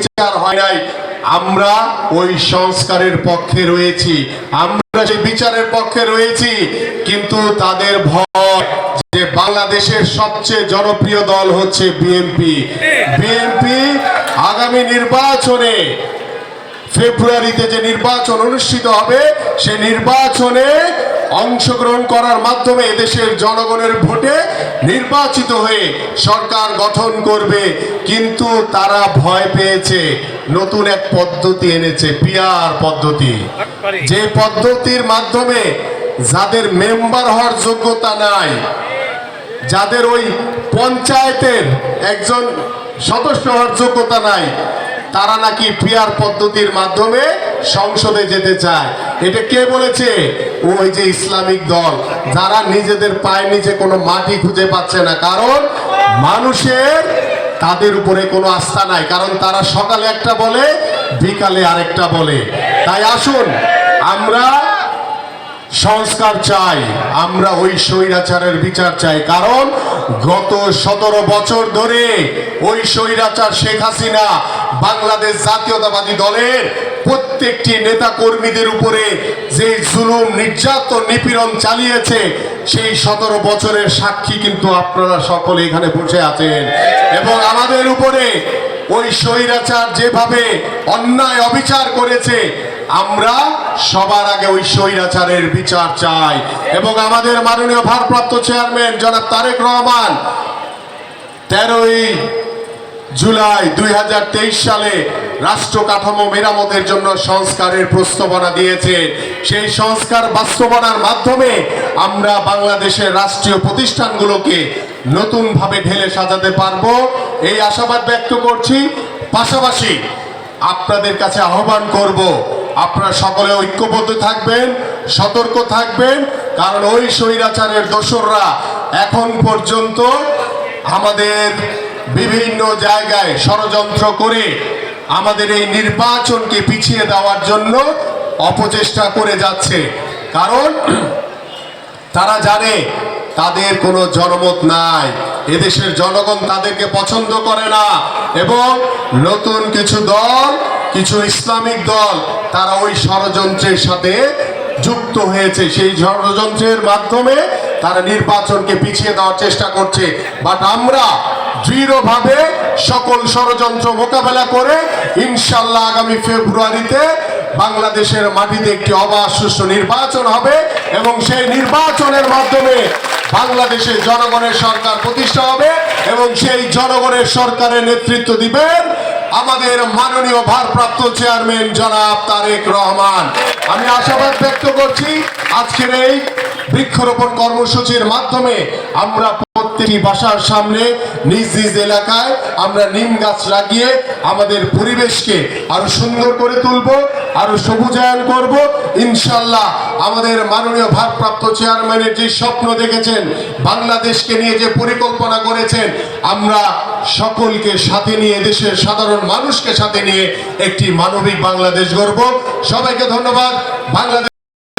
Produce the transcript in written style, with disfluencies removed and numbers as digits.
বিচার হয় নাই, আমরা ওই সংস্কারের পক্ষে রয়েছি, আমরা সেই বিচারের পক্ষে রয়েছি। কিন্তু তাদের ভয় যে বাংলাদেশের সবচেয়ে জনপ্রিয় দল হচ্ছে বিএনপি। বিএনপি আগামী নির্বাচনে ফেব্রুয়ারিতে যে নির্বাচন অনুষ্ঠিত হবে, সেই নির্বাচনে অংশগ্রহণ করার মাধ্যমে এদেশের জনগণের ভোটে নির্বাচিত হয়ে সরকার গঠন করবে। কিন্তু তারা ভয় পেয়েছে, নতুন এক পদ্ধতি এনেছে, পিআর পদ্ধতি। যে পদ্ধতির মাধ্যমে যাদের মেম্বার হওয়ার যোগ্যতা নাই, যাদের ওই পঞ্চায়েতের একজন সদস্য হওয়ার যোগ্যতা নাই, তারা নাকি পিআর পদ্ধতির মাধ্যমে সংসদে যেতে চায়। এটা কে বলেছে? ওই যে ইসলামিক দল, যারা নিজেদের পায়ের নিচে কোনো মাটি খুঁজে পাচ্ছে না, কারণ মানুষের তাদের উপরে কোনো আস্থা নাই, কারণ তারা সকালে একটা বলে, বিকালে আরেকটা বলে। তাই আসুন, আমরা সংস্কার চাই, আমরা ওই স্বৈরাচারের বিচার চাই। কারণ গত 17 বছর ধরে ওই স্বৈরাচার শেখ হাসিনা বাংলাদেশ জাতীয়তাবাদী দলের প্রত্যেকটি নেতা কর্মীদের উপরে যে জুলুম, নির্যাতন, নিপীড়ন চালিয়েছে, সেই 17 বছরের সাক্ষী কিন্তু আপনারা সকলে এখানে বসে আছেন। এবং আমাদের উপরে ওই স্বৈরাচার যেভাবে অন্যায় অবিচার করেছে, আমরা সবার আগে ওই স্বৈরাচারের বিচার চাই। এবং আমাদের মাননীয় ভারপ্রাপ্ত চেয়ারম্যান জনাব তারেক রহমান 13ই জুলাই 2023 সালে রাষ্ট্র কাঠামো মেরামতের জন্য সংস্কারের প্রস্তাবনা দিয়েছে। সেই সংস্কার বাস্তবায়নের মাধ্যমে আমরা বাংলাদেশের রাষ্ট্রীয় প্রতিষ্ঠানগুলোকে নতুনভাবে ঢেলে সাজাতে পারবো, এই আশাবাদ ব্যক্ত করছি। পাশাপাশি আপনাদের কাছে আহ্বান করব, আপনারা সকলে ঐক্যবদ্ধ থাকবেন, সতর্ক থাকবেন, কারণ ওই স্বৈরাচারের দোসররা এখন পর্যন্ত আমাদের বিভিন্ন জায়গায় ষড়যন্ত্র করে আমাদের এই নির্বাচনকে পিছিয়ে দেওয়ার জন্য অপচেষ্টা করে যাচ্ছে। কারণ তারা জানে তাদের কোনো জনমত নাই, এদেশের জনগণ তাদেরকে পছন্দ করে না। এবং নতুন কিছু দল, কিছু ইসলামিক দল, তারা ওই ষড়যন্ত্রের সাথে যুক্ত হয়েছে, সেই ষড়যন্ত্রের মাধ্যমে তারা নির্বাচনকে পিছিয়ে দেওয়ার চেষ্টা করছে। বাট আমরা দৃঢ়ভাবে সকল ষড়যন্ত্র মোকাবেলা করে ইনশাল্লাহ আগামী ফেব্রুয়ারিতে বাংলাদেশের মাটিতে একটি অবাধ সুষ্ঠু নির্বাচন হবে, এবং সেই নির্বাচনের মাধ্যমে বাংলাদেশের জনগণের সরকার প্রতিষ্ঠা হবে, এবং সেই জনগণের সরকারের নেতৃত্ব দিবেন আমাদের মাননীয় ভারপ্রাপ্ত চেয়ারম্যান জনাব তারেক রহমান। আমি আশাবাদ ব্যক্ত করছি আজকের এই বৃক্ষরোপণ কর্মসূচির মাধ্যমে আমরা প্রত্যেকটি বাসার সামনে নিজ নিজ এলাকায় আমরা নিম গাছ লাগিয়ে আমাদের পরিবেশকে আরো সুন্দর করে তুলব, আরো সবুজায়ন করব। ইনশাল্লাহ আমাদের মাননীয় ভারপ্রাপ্ত চেয়ারম্যানের যে স্বপ্ন দেখেছেন, বাংলাদেশকে নিয়ে যে পরিকল্পনা করেছেন, আমরা সকলকে সাথে নিয়ে, দেশের সাধারণ মানুষকে সাথে নিয়ে একটি মানবিক বাংলাদেশ গড়ব। সবাইকে ধন্যবাদ। বাংলাদেশ